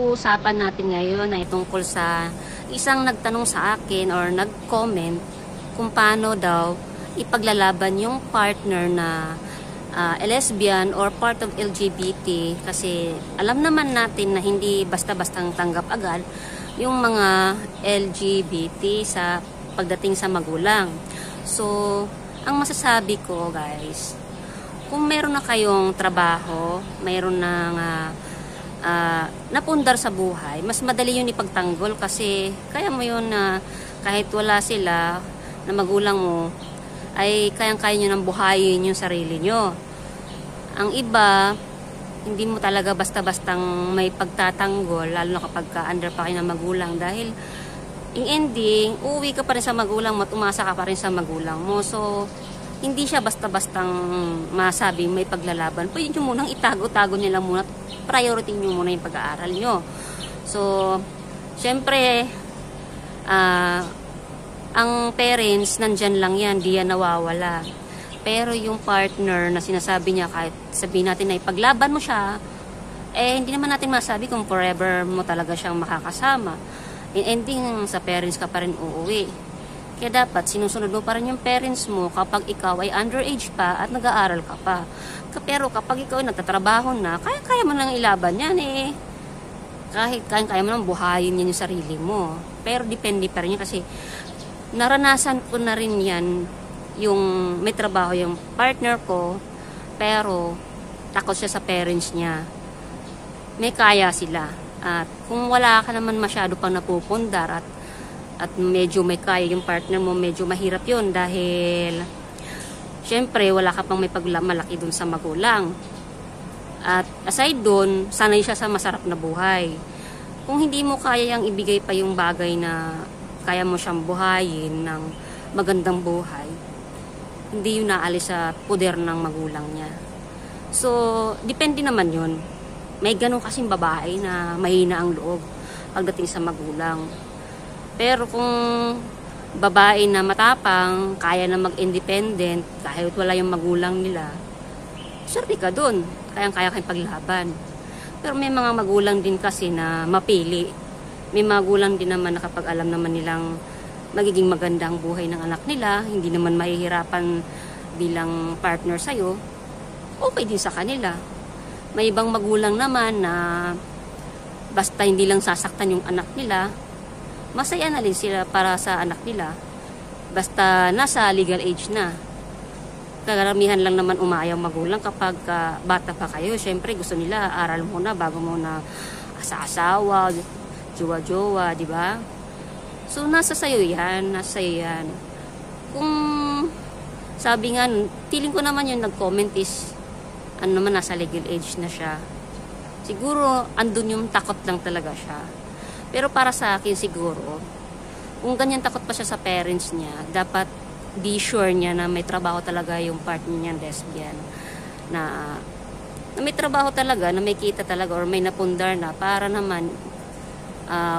pag-uusapan natin ngayon ay tungkol sa isang nagtanong sa akin or nag-comment kung paano daw ipaglalaban yung partner na lesbian or part of LGBT, kasi alam naman natin na hindi basta-bastang tanggap agad yung mga LGBT sa pagdating sa magulang. So, ang masasabi ko guys, kung meron na kayong trabaho, mayroon na napundar sa buhay, mas madali yun ipagtanggol kasi kaya mo yun na kahit wala sila na magulang mo, ay kayang-kaya nyo nang buhayin yung sarili nyo. Ang iba, hindi mo talaga basta-bastang may pagtatanggol, lalo na kapag under pa kayo ng magulang, dahil in ending, uuwi ka pa rin sa magulang mo at umasa ka pa rin sa magulang mo. So, hindi siya basta-bastang masabing may paglalaban. Pwede nyo munang itago-tago nyo lang muna, priority nyo muna yung pag-aaral nyo. So, syempre, ang parents, nandyan lang yan, di yan nawawala. Pero yung partner na sinasabi niya, kahit sabihin natin na ipaglaban mo siya, hindi naman natin masabi kung forever mo talaga siyang makakasama. In ending, sa parents ka pa rin uuwi. Kaya dapat sinusunod mo pa rin yung parents mo kapag ikaw ay underage pa at nag-aaral ka pa. Pero kapag ikaw ay nagtatrabaho na, kaya mo nang ilaban yan Kahit kaya mo nang buhayin yan yung sarili mo. Pero depende pa rin yan kasi naranasan ko na rin yan, yung may trabaho yung partner ko, pero takot siya sa parents niya. May kaya sila. At kung wala ka naman masyado pang napupundar at medyo may kaya yung partner mo, medyo mahirap yun dahil syempre wala ka pang may pagmalaki dun sa magulang. At aside dun, sanay siya sa masarap na buhay. Kung hindi mo kaya yung ibigay pa yung bagay na kaya mo siyang buhayin ng magandang buhay, hindi yun naalis sa poder ng magulang niya. So, depende naman yun. May ganun kasing babae na mahina ang loob pagdating sa magulang. Pero kung babae na matapang, kaya na mag-independent, kahit wala yung magulang nila, swerte ka dun. Kayang-kaya kayong paglaban. Pero may mga magulang din kasi na mapili. May magulang din naman na kapag alam naman nilang magiging maganda ang buhay ng anak nila, hindi naman mahihirapan bilang partner sa'yo, okay din sa kanila. May ibang magulang naman na basta hindi lang sasaktan yung anak nila, masaya na rin sila para sa anak nila. Basta nasa legal age na. Karamihan lang naman umayaw magulang kapag bata pa kayo. Siyempre gusto nila aral muna bago mo na asa-asawa, jowa-jowa, di ba? So, nasa sayo yan. Kung sabi nga, feeling ko naman yung nag-comment is, naman, nasa legal age na siya. Siguro, andun yung takot lang talaga siya. Pero para sa akin siguro, kung ganyan takot pa siya sa parents niya, dapat be sure niya na may trabaho talaga yung partner niya lesbian. Na may trabaho talaga, na may kita talaga, or may napundar na, para naman,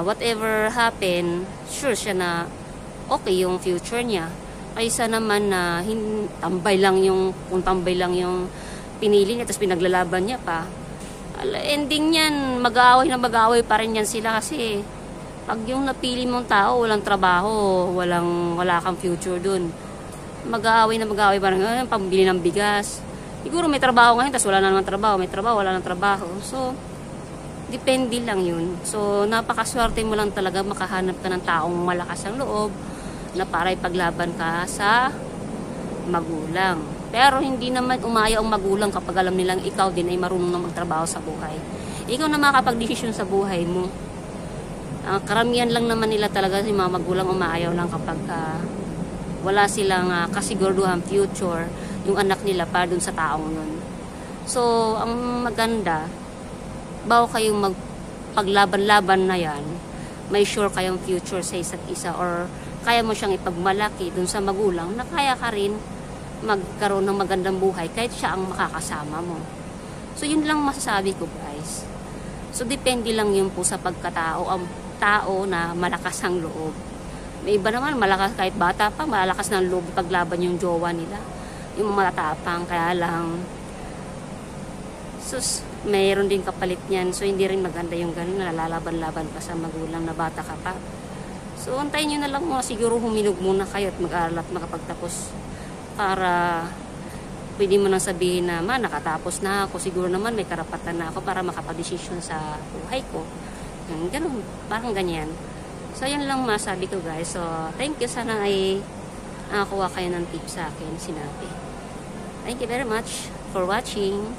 whatever happen, sure siya na okay yung future niya. Kaysa naman na tambay lang yung pinili niya, tapos pinaglalaban niya pa. Ending yan, mag-aaway pa rin yan sila kasi pag yung napili mong tao, walang trabaho, wala kang future dun. Mag-aaway pa rin, pambili ng bigas. Siguro may trabaho ngayon, tapos wala na naman trabaho. May trabaho, wala nang trabaho. So, depende lang yun. So, napakaswerte mo lang talaga makahanap ka ng taong malakas ang loob na para ipaglaban ka sa magulang. Pero hindi naman umayaw ang magulang kapag alam nilang ikaw din ay marunong na magtrabaho sa buhay. Ikaw na makakapag-desisyon sa buhay mo. Karamihan lang naman nila talaga si mga magulang umaayaw lang kapag wala silang kasiguraduhan future yung anak nila para dun sa taong yun. So, ang maganda, bago kayong magpaglaban-laban na yan, may sure kayong future sa isa't isa, or kaya mo siyang ipagmalaki dun sa magulang na kaya ka rin magkaroon ng magandang buhay kahit siya ang makakasama mo. So, yun lang masasabi ko guys. So, depende lang yun po sa pagkatao, ang tao na malakas ang loob. May iba naman, malakas kahit bata pa, malakas ng loob paglaban yung jowa nila. Yung matatapang, kaya lang sus, mayroon din kapalit niyan. So, hindi rin maganda yung ganun, nalalaban-laban pa sa magulang na bata ka pa. So, antayin nyo na lang mga siguro huminog muna kayo at mag-aaral at makapagtapos para pwede mo nang sabihin na, nakatapos na ako, siguro naman may karapatan na ako para makapadesisyon sa buhay ko. Ganun, parang ganyan. So, yan lang masabi ko guys. So, thank you. Sana ay nakakuha kayo ng tips sa akin, sinabi. Thank you very much for watching.